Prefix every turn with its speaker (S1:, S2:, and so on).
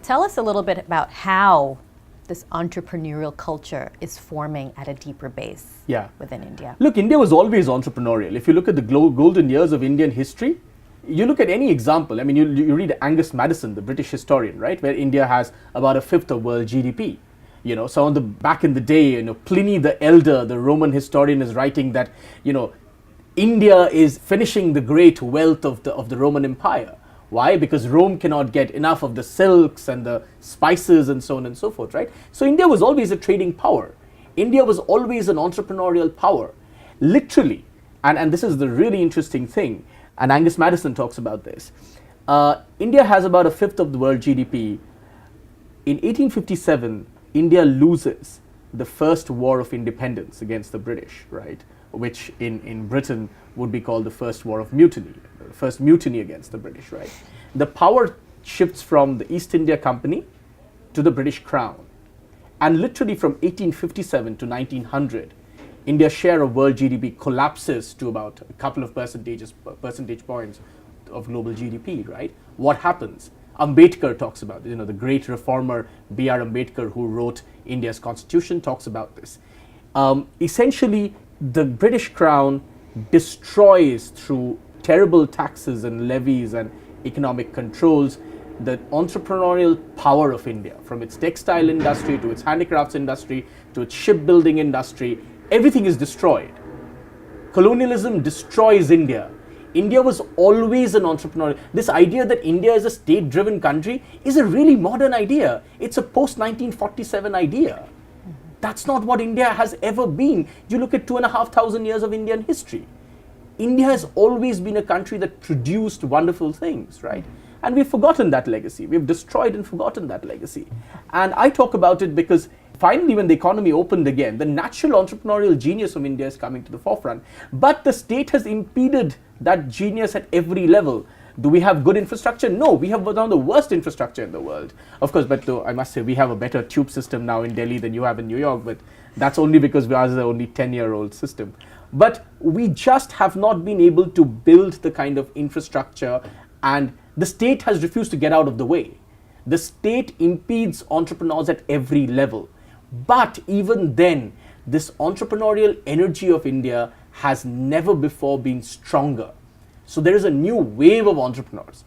S1: Tell us a little bit about how this entrepreneurial culture is forming at a deeper base within India.
S2: Look, India was always entrepreneurial. If you look at the golden years of Indian history, you look at any example. I mean, you read Angus Maddison, the British historian, right, where India has about a fifth of world GDP. You know, so back in the day, Pliny the Elder, the Roman historian, is writing that, India is finishing the great wealth of the Roman Empire. Why? Because Rome cannot get enough of the silks and the spices and so on and so forth, right? So India was always a trading power. India was always an entrepreneurial power. Literally, and this is the really interesting thing, and Angus Maddison talks about this. India has about a fifth of the world GDP. In 1857, India loses the first war of independence against the British, right? Which in Britain would be called the first war of mutiny, the first mutiny against the British, right? The power shifts from the East India Company to the British Crown. And literally from 1857 to 1900, India's share of world GDP collapses to about a couple of percentage points of global GDP, right? What happens? Ambedkar talks about it, the great reformer B.R. Ambedkar, who wrote India's constitution, talks about this. Essentially, the British Crown destroys through terrible taxes and levies and economic controls the entrepreneurial power of India, from its textile industry to its handicrafts industry to its shipbuilding industry. Everything is destroyed. Colonialism destroys India. India was always an entrepreneurial. This idea that India is a state-driven country is a really modern idea. It's a post-1947 idea. That's not what India has ever been. You look at 2,500 years of Indian history. India has always been a country that produced wonderful things, right? And we've forgotten that legacy. We've destroyed and forgotten that legacy. And I talk about it because finally, when the economy opened again, the natural entrepreneurial genius of India is coming to the forefront. But the state has impeded that genius at every level. Do we have good infrastructure? No, we have one of the worst infrastructure in the world. Of course, but I must say, we have a better tube system now in Delhi than you have in New York, but that's only because ours is an only 10-year-old system. But we just have not been able to build the kind of infrastructure, and the state has refused to get out of the way. The state impedes entrepreneurs at every level. But even then, this entrepreneurial energy of India has never before been stronger. So there is a new wave of entrepreneurs.